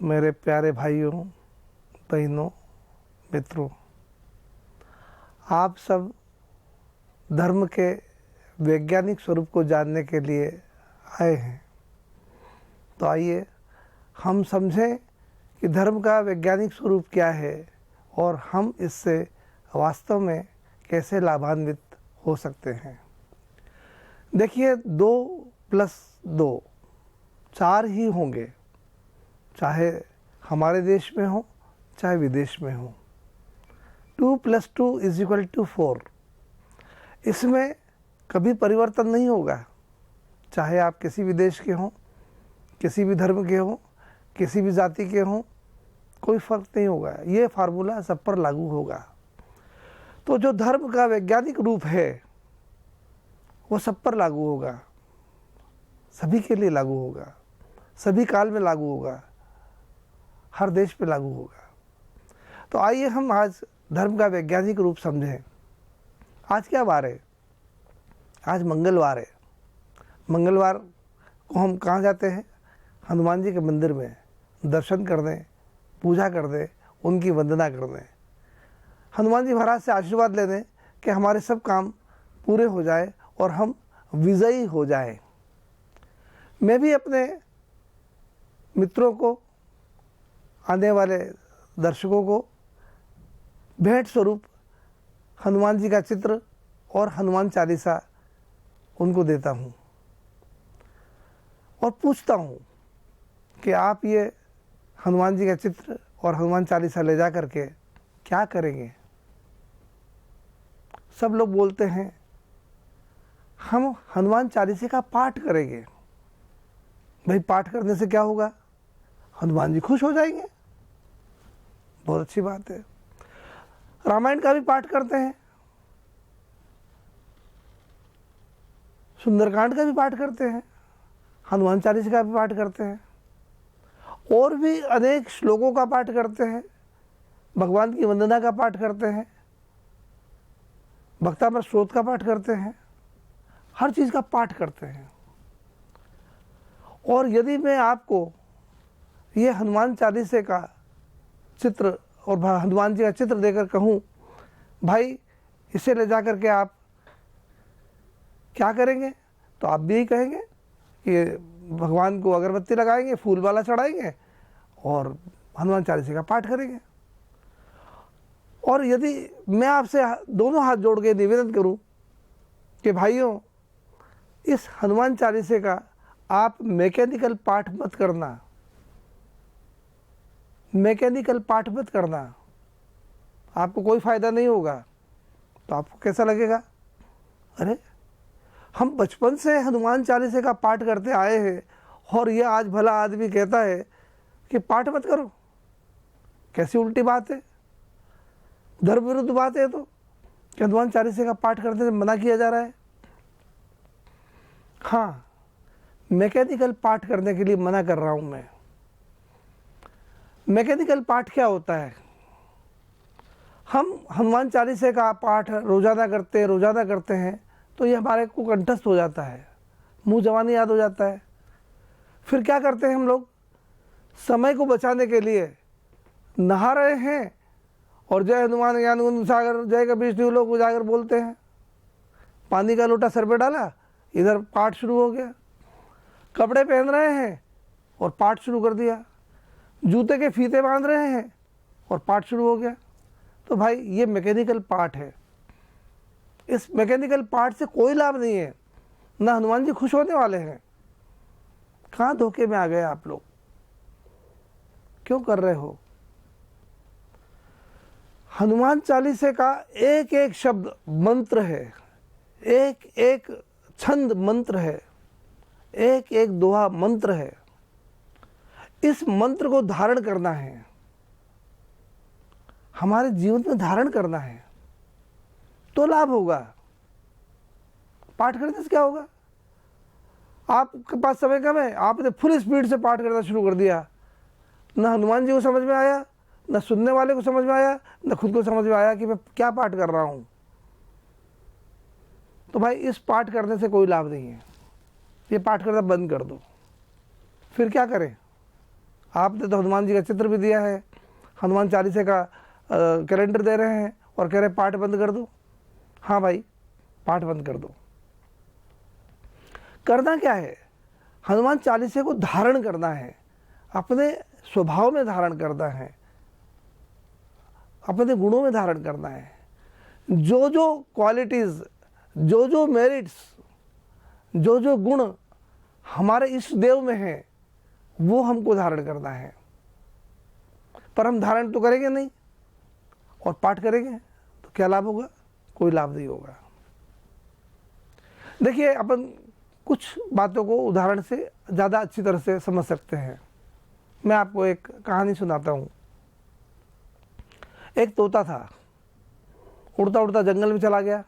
मेरे प्यारे भाइयों, बहनों, मित्रों, आप सब धर्म के वैज्ञानिक स्वरूप को जानने के लिए आए हैं। तो आइए हम समझें कि धर्म का वैज्ञानिक स्वरूप क्या है और हम इससे वास्तव में कैसे लाभान्वित हो सकते हैं। देखिए, 2 + 2 4 ही होंगे, चाहे हमारे देश में हो चाहे विदेश में हो। 2 + 2 = 4। इसमें कभी परिवर्तन नहीं होगा, चाहे आप किसी भी देश के हों, किसी भी धर्म के हों, किसी भी जाति के हों, कोई फर्क नहीं होगा। ये फार्मूला सब पर लागू होगा। तो जो धर्म का वैज्ञानिक रूप है वो सब पर लागू होगा, सभी के लिए लागू होगा, सभी काल में लागू होगा, हर देश पे लागू होगा। तो आइए हम आज धर्म का वैज्ञानिक रूप समझें। आज क्या वार है? आज मंगलवार है। मंगलवार को हम कहाँ जाते हैं? हनुमान जी के मंदिर में दर्शन करने, पूजा करने, उनकी वंदना करने, हनुमान जी महाराज से आशीर्वाद लेने कि हमारे सब काम पूरे हो जाए और हम विजयी हो जाएं। मैं भी अपने मित्रों को, आने वाले दर्शकों को भेंट स्वरूप हनुमान जी का चित्र और हनुमान चालीसा उनको देता हूँ और पूछता हूँ कि आप ये हनुमान जी का चित्र और हनुमान चालीसा ले जा करके क्या करेंगे? सब लोग बोलते हैं हम हनुमान चालीसा का पाठ करेंगे। भाई, पाठ करने से क्या होगा? हनुमान जी खुश हो जाएंगे। बहुत अच्छी बात है। रामायण का भी पाठ करते हैं, सुंदरकांड का भी पाठ करते हैं, हनुमान चालीसा का भी पाठ करते हैं, और भी अनेक श्लोकों का पाठ करते हैं, भगवान की वंदना का पाठ करते हैं, भक्तामृत स्रोत का पाठ करते हैं, हर चीज़ का पाठ करते हैं। और यदि मैं आपको ये हनुमान चालीसे का चित्र और हनुमान जी का चित्र देकर कहूँ, भाई इसे ले जा कर के आप क्या करेंगे, तो आप भी यही कहेंगे कि भगवान को अगरबत्ती लगाएंगे, फूल वाला चढ़ाएंगे और हनुमान चालीसा का पाठ करेंगे। और यदि मैं आपसे दोनों हाथ जोड़ के निवेदन करूं कि भाइयों, इस हनुमान चालीसे का आप मैकेनिकल पाठ मत करना, मैकेनिकल पाठ मत करना, आपको कोई फ़ायदा नहीं होगा, तो आपको कैसा लगेगा? अरे, हम बचपन से हनुमान चालीसा का पाठ करते आए हैं और ये आज भला आदमी कहता है कि पाठ मत करो। कैसी उल्टी बात है, धर्म विरुद्ध बात है। तो कि हनुमान चालीसा का पाठ करने से मना किया जा रहा है। हाँ, मैकेनिकल पाठ करने के लिए मना कर रहा हूँ मैं। मैकेनिकल पाठ क्या होता है? हम हनुमान चालीसा का पाठ रोज़ाना करते हैं तो ये हमारे को कंठस्थ हो जाता है, मुँह जबानी याद हो जाता है। फिर क्या करते हैं हम लोग? समय को बचाने के लिए नहा रहे हैं और जय हनुमान ज्ञान गुण सागर, जय कबीर तिहु लोक उजागर बोलते हैं। पानी का लोटा सर पे डाला, इधर पाठ शुरू हो गया। कपड़े पहन रहे हैं और पाठ शुरू कर दिया। जूते के फीते बांध रहे हैं और पाठ शुरू हो गया। तो भाई, ये मैकेनिकल पाठ है। इस मैकेनिकल पाठ से कोई लाभ नहीं है, ना हनुमान जी खुश होने वाले हैं। कहाँ धोखे में आ गए आप लोग? क्यों कर रहे हो? हनुमान चालीसे का एक एक शब्द मंत्र है, एक एक छंद मंत्र है, एक एक दोहा मंत्र है। इस मंत्र को धारण करना है, हमारे जीवन में धारण करना है, तो लाभ होगा। पाठ करने से क्या होगा? आपके पास समय कम है, आपने फुल स्पीड से पाठ करना शुरू कर दिया, न हनुमान जी को समझ में आया, न सुनने वाले को समझ में आया, न खुद को समझ में आया कि मैं क्या पाठ कर रहा हूं। तो भाई इस पाठ करने से कोई लाभ नहीं है, ये पाठ करना बंद कर दो। फिर क्या करें? आपने तो हनुमान जी का चित्र भी दिया है, हनुमान चालीसे का कैलेंडर दे रहे हैं और कह रहे हैं पाठ बंद कर दो। हाँ भाई, पाठ बंद कर दो। करना क्या है? हनुमान चालीसे को धारण करना है, अपने स्वभाव में धारण करना है, अपने गुणों में धारण करना है। जो जो क्वालिटीज़, जो जो मेरिट्स, जो जो गुण हमारे इष्ट देव में है, वो हमको धारण करना है। पर हम धारण तो करेंगे नहीं और पाठ करेंगे तो क्या लाभ होगा? कोई लाभ नहीं होगा। देखिए, अपन कुछ बातों को उदाहरण से ज़्यादा अच्छी तरह से समझ सकते हैं। मैं आपको एक कहानी सुनाता हूँ। एक तोता था, उड़ता उड़ता जंगल में चला गया।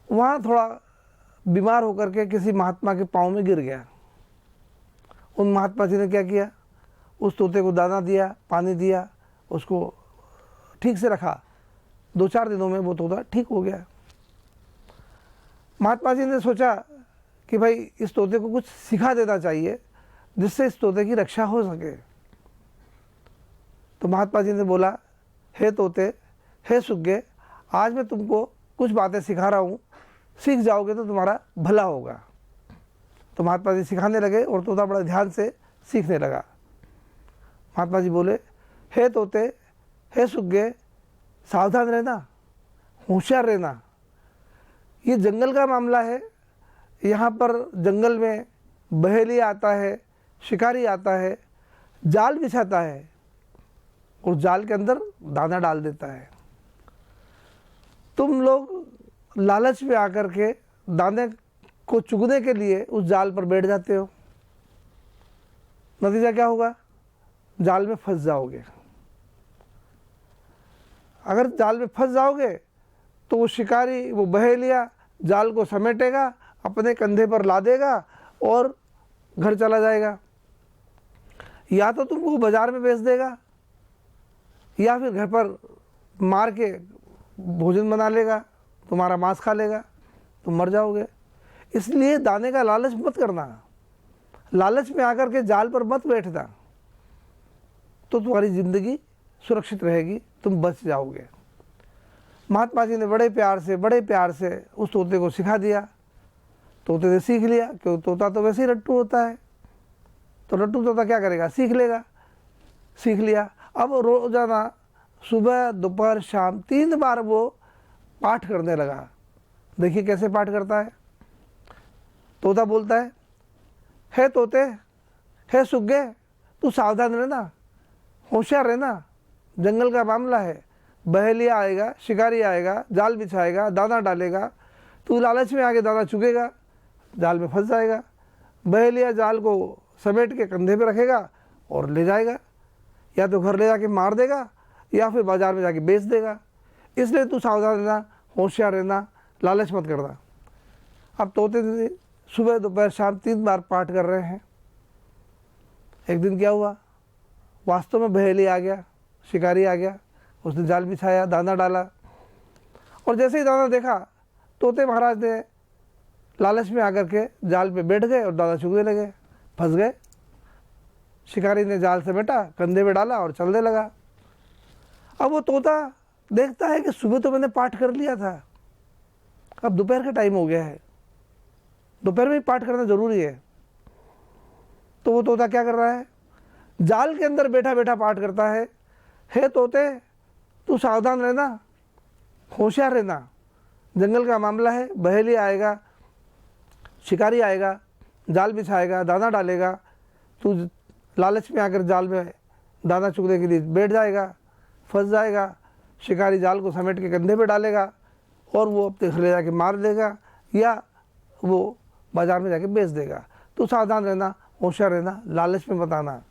वहाँ थोड़ा बीमार होकर के किसी महात्मा के पाँव में गिर गया। उन महात्मा जी ने क्या किया? उस तोते को दाना दिया, पानी दिया, उसको ठीक से रखा। 2-4 दिनों में वो तोता ठीक हो गया। महात्मा जी ने सोचा कि भाई इस तोते को कुछ सिखा देना चाहिए जिससे इस तोते की रक्षा हो सके। तो महात्मा जी ने बोला, हे तोते, हे सुग्गे, आज मैं तुमको कुछ बातें सिखा रहा हूँ, सीख जाओगे तो तुम्हारा भला होगा। तो महात्मा जी सिखाने लगे और तोता बड़ा ध्यान से सीखने लगा। महात्मा जी बोले, हे तोते, हे सुग्गे, सावधान रहना, होशियार रहना। ये जंगल का मामला है, यहाँ पर जंगल में बहेलिया आता है, शिकारी आता है, जाल बिछाता है और जाल के अंदर दाना डाल देता है। तुम लोग लालच में आकर के दाने को चुगने के लिए उस जाल पर बैठ जाते हो। नतीजा क्या होगा? जाल में फंस जाओगे। अगर जाल में फंस जाओगे तो वो शिकारी, वो बहेलिया जाल को समेटेगा, अपने कंधे पर लादेगा और घर चला जाएगा। या तो तुमको बाजार में बेच देगा या फिर घर पर मार के भोजन बना लेगा, तुम्हारा मांस खा लेगा, तुम मर जाओगे। इसलिए दाने का लालच मत करना, लालच में आकर के जाल पर मत बैठना, तो तुम्हारी ज़िंदगी सुरक्षित रहेगी, तुम बच जाओगे। महात्मा जी ने बड़े प्यार से उस तोते को सिखा दिया। तोते ने सीख लिया, क्योंकि तोता तो वैसे ही रट्टू होता है, तो रट्टू तोता क्या करेगा? सीख लेगा। सीख लिया। अब रोज़ाना सुबह, दोपहर, शाम 3 बार वो पाठ करने लगा। देखिए कैसे पाठ करता है। तोता बोलता है, हे तोते, हे सुग्गे, तू सावधान रहना, होशियार रहना, जंगल का मामला है, बहेलिया आएगा, शिकारी आएगा, जाल बिछाएगा, दाना डालेगा, तू लालच में आके दाना चुगेगा, जाल में फंस जाएगा। बहेलिया जाल को समेट के कंधे पे रखेगा और ले जाएगा, या तो घर ले जाके मार देगा या फिर बाजार में जाके बेच देगा। इसलिए तू सावधान रहना, होशियार रहना, लालच मत करना। अब तोते सुबह, दोपहर, शाम 3 बार पाठ कर रहे हैं। एक दिन क्या हुआ? वास्तव में बहेलिया आ गया, शिकारी आ गया, उसने जाल बिछाया, दाना डाला, और जैसे ही दाना देखा, तोते महाराज ने लालच में आकर के जाल पे बैठ गए और दाना चुगने लगे, फंस गए। शिकारी ने जाल समेटा, कंधे पे डाला और चलने लगा। अब वो तोता देखता है कि सुबह तो मैंने पाठ कर लिया था, अब दोपहर का टाइम हो गया है, दोपहर में पाठ करना जरूरी है। तो वो तोता क्या कर रहा है? जाल के अंदर बैठा बैठा पाठ करता है, हे तोते, तू सावधान रहना, होशियार रहना, जंगल का मामला है, बहेलिया आएगा, शिकारी आएगा, जाल बिछाएगा, दाना डालेगा, तू लालच में आकर जाल में दाना चुगने के लिए बैठ जाएगा, फंस जाएगा, शिकारी जाल को समेट के कंधे पे डालेगा और वो अपने घर ले जाके मार देगा या वो बाज़ार में जाके बेच देगा। तो सावधान रहना, होशियार रहना, लालच में बताना।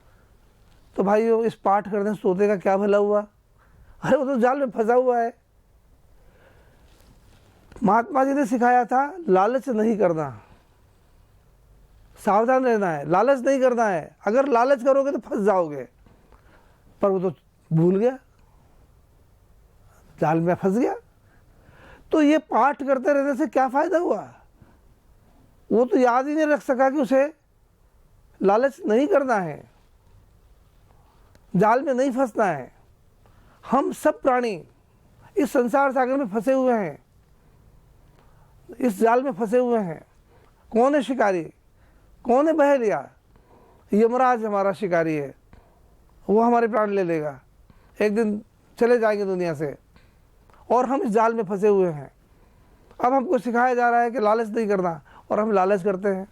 तो भाइयों, इस पाठ करने से तोते का क्या भला हुआ? अरे वो तो जाल में फंसा हुआ है। महात्मा जी ने सिखाया था लालच नहीं करना, सावधान रहना है, लालच नहीं करना है। अगर लालच करोगे तो फंस जाओगे। पर वो तो भूल गया, जाल में फंस गया। तो ये पाठ करते रहने से क्या फायदा हुआ? वो तो याद ही नहीं रख सका कि उसे लालच नहीं करना है, जाल में नहीं फंसना है। हम सब प्राणी इस संसार सागर में फंसे हुए हैं, इस जाल में फंसे हुए हैं। कौन है शिकारी? कौन है बहेलिया? यमराज हमारा शिकारी है, वो हमारे प्राण ले लेगा। एक दिन चले जाएंगे दुनिया से और हम इस जाल में फंसे हुए हैं। अब हमको सिखाया जा रहा है कि लालच नहीं करना और हम लालच करते हैं।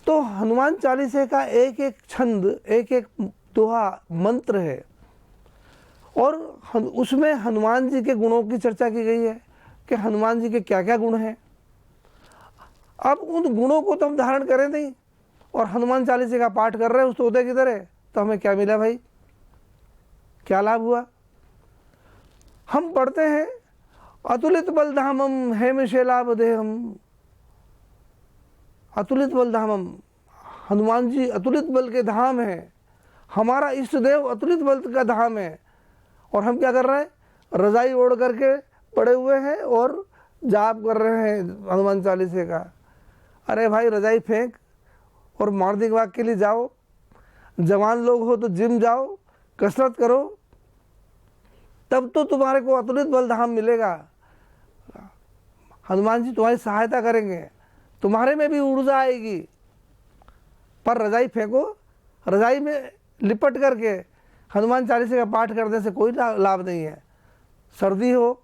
तो हनुमान चालीसे का एक एक छंद, एक एक दोहा मंत्र है और उसमें हनुमान जी के गुणों की चर्चा की गई है कि हनुमान जी के क्या क्या गुण हैं। अब उन गुणों को तो हम धारण करें नहीं और हनुमान चालीसे का पाठ कर रहे हैं उस तोते की तरह, तो हमें क्या मिला भाई? क्या लाभ हुआ? हम पढ़ते हैं अतुलित बलधामम हेमशैलावदेहम, अतुलित बलधामम, हनुमान जी अतुलित बल के धाम है, हमारा इष्ट देव अतुलित बल का धाम है। और हम क्या कर रहे हैं? रजाई ओढ़ करके पड़े हुए हैं और जाप कर रहे हैं हनुमान चालीसे का। अरे भाई, रजाई फेंक और मॉर्निंग वॉक के लिए जाओ। जवान लोग हो तो जिम जाओ, कसरत करो, तब तो तुम्हारे को अतुलित बल धाम मिलेगा। हनुमान जी तुम्हारी सहायता करेंगे, तुम्हारे में भी ऊर्जा आएगी। पर रजाई फेंको, रजाई में लिपट करके हनुमान चालीसे का पाठ करने से कोई लाभ नहीं है। सर्दी हो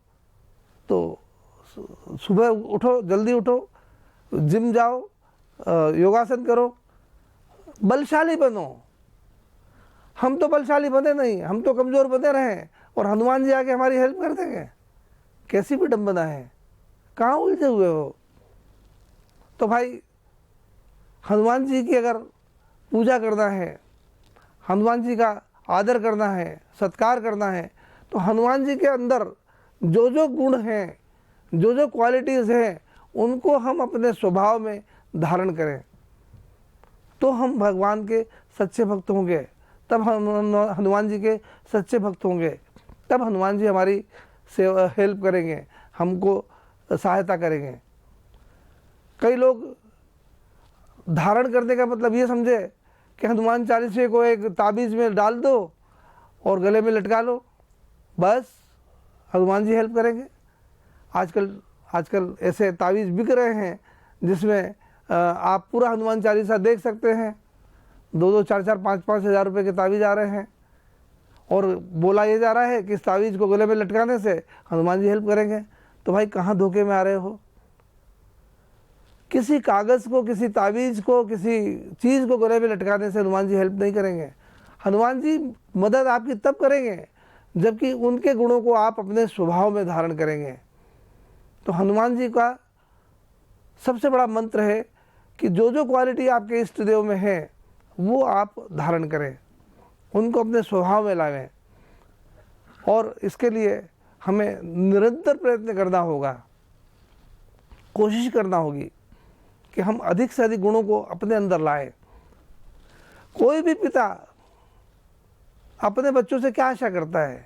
तो सुबह उठो, जल्दी उठो, जिम जाओ, योगासन करो, बलशाली बनो। हम तो बलशाली बने नहीं, हम तो कमज़ोर बने रहे और हनुमान जी आके हमारी हेल्प कर देंगे। कैसी विडंबना है, कहाँ उलझे हुए हो? तो भाई, हनुमान जी की अगर पूजा करना है, हनुमान जी का आदर करना है, सत्कार करना है, तो हनुमान जी के अंदर जो जो गुण हैं, जो जो क्वालिटीज़ हैं, उनको हम अपने स्वभाव में धारण करें तो हम भगवान के सच्चे भक्त होंगे। तब हम हनुमान जी के सच्चे भक्त होंगे, तब हनुमान जी हमारी सेवा हेल्प करेंगे, हमको सहायता करेंगे। कई लोग धारण करने का मतलब ये समझे कि हनुमान चालीसे को एक ताबीज़ में डाल दो और गले में लटका लो, बस हनुमान जी हेल्प करेंगे। आजकल ऐसे ताबीज़ बिक रहे हैं जिसमें आप पूरा हनुमान चालीसा देख सकते हैं। 2-2, 4-4, 5-5 हज़ार रुपये के ताबीज़ आ रहे हैं और बोला ये जा रहा है कि इस ताबीज़ को गले में लटकाने से हनुमान जी हेल्प करेंगे। तो भाई, कहाँ धोखे में आ रहे हो? किसी कागज़ को, किसी ताबीज़ को, किसी चीज़ को गले में लटकाने से हनुमान जी हेल्प नहीं करेंगे। हनुमान जी मदद आपकी तब करेंगे जबकि उनके गुणों को आप अपने स्वभाव में धारण करेंगे। तो हनुमान जी का सबसे बड़ा मंत्र है कि जो जो क्वालिटी आपके इष्ट देव में है वो आप धारण करें, उनको अपने स्वभाव में लाएं। और इसके लिए हमें निरंतर प्रयत्न करना होगा, कोशिश करना होगी कि हम अधिक से अधिक गुणों को अपने अंदर लाएं। कोई भी पिता अपने बच्चों से क्या आशा करता है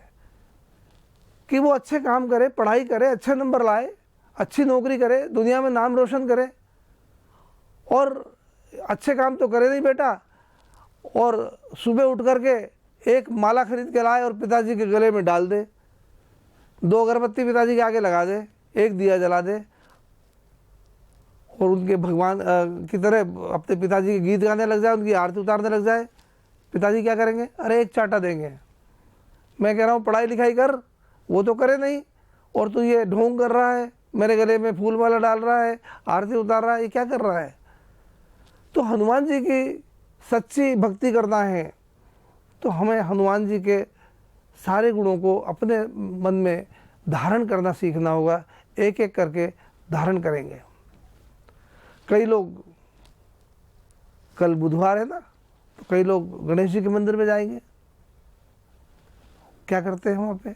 कि वो अच्छे काम करे, पढ़ाई करे, अच्छे नंबर लाए, अच्छी नौकरी करे, दुनिया में नाम रोशन करे। और अच्छे काम तो करे नहीं बेटा, और सुबह उठ करके एक माला खरीद के लाए और पिताजी के गले में डाल दे, 2 अगरबत्ती पिताजी के आगे लगा दे, 1 दिया जला दे और उनके भगवान की तरह अपने पिताजी के गीत गाने लग जाए, उनकी आरती उतारने लग जाए। पिताजी क्या करेंगे? अरे एक चाटा देंगे। मैं कह रहा हूँ पढ़ाई लिखाई कर, वो तो करे नहीं और तू ये ढोंग कर रहा है, मेरे गले में फूल माला डाल रहा है, आरती उतार रहा है, ये क्या कर रहा है? तो हनुमान जी की सच्ची भक्ति करना है तो हमें हनुमान जी के सारे गुणों को अपने मन में धारण करना सीखना होगा, एक एक करके धारण करेंगे। कई लोग, कल बुधवार है ना, तो कई लोग गणेश जी के मंदिर में जाएंगे। क्या करते हैं वहाँ पे?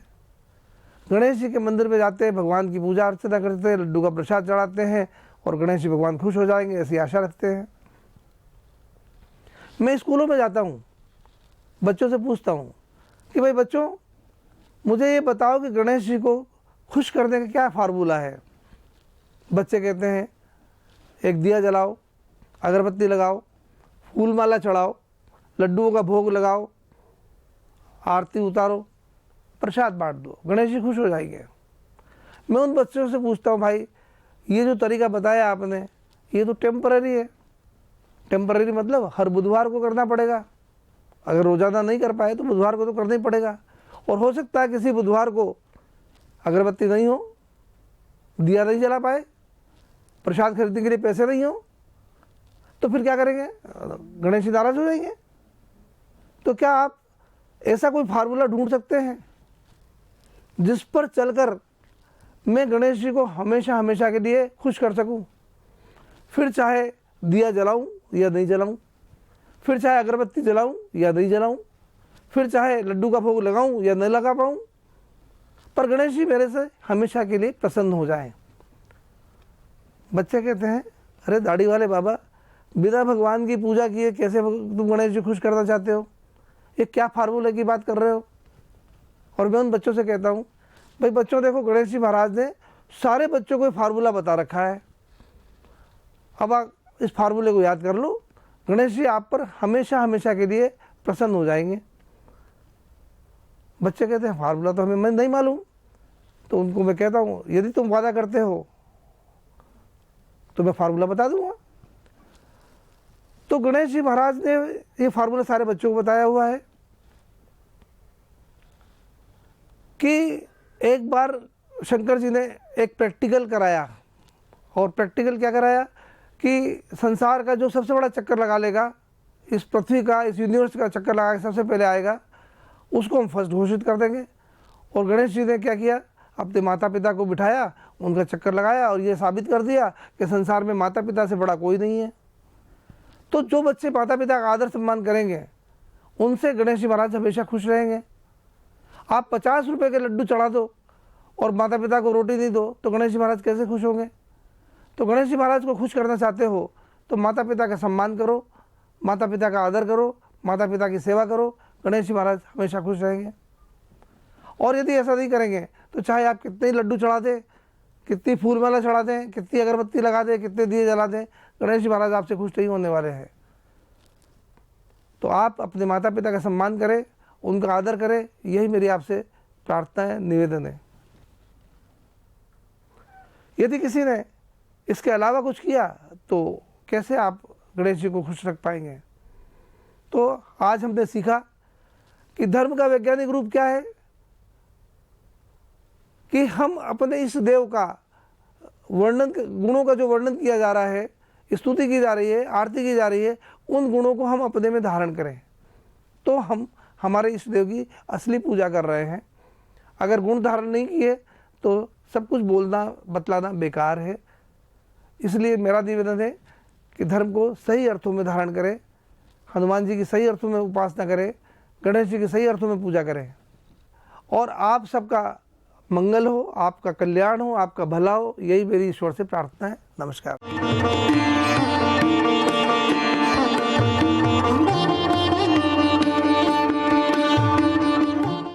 गणेश जी के मंदिर में जाते हैं, भगवान की पूजा अर्चना करते हैं, लड्डू का प्रसाद चढ़ाते हैं और गणेश जी भगवान खुश हो जाएंगे, ऐसी आशा रखते हैं। मैं स्कूलों में जाता हूँ, बच्चों से पूछता हूँ कि भाई बच्चों, मुझे ये बताओ कि गणेश जी को खुश करने का क्या फार्मूला है। बच्चे कहते हैं एक दिया जलाओ, अगरबत्ती लगाओ, फूल माला चढ़ाओ, लड्डुओं का भोग लगाओ, आरती उतारो, प्रसाद बांट दो, गणेश जी खुश हो जाएंगे। मैं उन बच्चों से पूछता हूँ, भाई ये जो तरीका बताया आपने, ये तो टेम्पररी है। टेम्पररी मतलब हर बुधवार को करना पड़ेगा, अगर रोज़ाना नहीं कर पाए तो बुधवार को तो करना ही पड़ेगा। और हो सकता है किसी बुधवार को अगरबत्ती नहीं हो, दिया नहीं जला पाए, प्रसाद खरीदने के लिए पैसे नहीं हो, तो फिर क्या करेंगे? गणेश जी नाराज हो जाएंगे। तो क्या आप ऐसा कोई फार्मूला ढूंढ सकते हैं जिस पर चलकर मैं गणेश जी को हमेशा हमेशा के लिए खुश कर सकूं? फिर चाहे दिया जलाऊं या नहीं जलाऊं, फिर चाहे अगरबत्ती जलाऊं या नहीं जलाऊं, फिर चाहे लड्डू का भोग लगाऊं या नहीं लगा पाऊं, पर गणेश जी मेरे से हमेशा के लिए प्रसन्न हो जाएं। बच्चे कहते हैं, अरे दाढ़ी वाले बाबा, बिना भगवान की पूजा किए कैसे तुम गणेश जी खुश करना चाहते हो? ये क्या फार्मूले की बात कर रहे हो? और मैं उन बच्चों से कहता हूँ, भाई बच्चों देखो, गणेश जी महाराज ने सारे बच्चों को फार्मूला बता रखा है। अब आप इस फार्मूले को याद कर लो, गणेश जी आप पर हमेशा हमेशा के लिए प्रसन्न हो जाएंगे। बच्चे कहते हैं फार्मूला तो हमें नहीं मालूम। तो उनको मैं कहता हूँ, यदि तुम वादा करते हो तो मैं फार्मूला बता दूंगा। तो गणेश जी महाराज ने ये फार्मूला सारे बच्चों को बताया हुआ है कि एक बार शंकर जी ने एक प्रैक्टिकल कराया। और प्रैक्टिकल क्या कराया कि संसार का जो सबसे बड़ा चक्कर लगा लेगा, इस पृथ्वी का, इस यूनिवर्स का चक्कर लगा के सबसे पहले आएगा, उसको हम फर्स्ट घोषित कर देंगे। और गणेश जी ने क्या किया, अपने माता पिता को बिठाया, उनका चक्कर लगाया और ये साबित कर दिया कि संसार में माता पिता से बड़ा कोई नहीं है। तो जो बच्चे माता पिता का आदर सम्मान करेंगे, उनसे गणेश जी महाराज हमेशा खुश रहेंगे। आप 50 रुपये के लड्डू चढ़ा दो और माता पिता को रोटी नहीं दो, तो गणेश जी महाराज कैसे खुश होंगे? तो गणेश जी महाराज को खुश करना चाहते हो तो माता पिता का सम्मान करो, माता पिता का आदर करो, माता पिता की सेवा करो, गणेश जी महाराज हमेशा खुश रहेंगे। और यदि ऐसा नहीं करेंगे तो चाहे आप कितने लड्डू चढ़ा दें, कितनी फूल माला चढ़ा दें, कितनी अगरबत्ती लगा दें, कितने दिए जला दें, गणेश जी महाराज आपसे खुश नहीं होने वाले हैं। तो आप अपने माता पिता का सम्मान करें, उनका आदर करें, यही मेरी आपसे प्रार्थना है, निवेदन है। यदि किसी ने इसके अलावा कुछ किया तो कैसे आप गणेश जी को खुश रख पाएंगे? तो आज हमने सीखा कि धर्म का वैज्ञानिक रूप क्या है, कि हम अपने इस देव का वर्णन, गुणों का जो वर्णन किया जा रहा है, स्तुति की जा रही है, आरती की जा रही है, उन गुणों को हम अपने में धारण करें, तो हम हमारे इस देव की असली पूजा कर रहे हैं। अगर गुण धारण नहीं किए तो सब कुछ बोलना बतलाना बेकार है। इसलिए मेरा निवेदन है कि धर्म को सही अर्थों में धारण करें, हनुमान जी की सही अर्थों में उपासना करें, गणेश जी की सही अर्थों में पूजा करें, और आप सबका मंगल हो, आपका कल्याण हो, आपका भला हो, यही मेरी ईश्वर से प्रार्थना है। नमस्कार।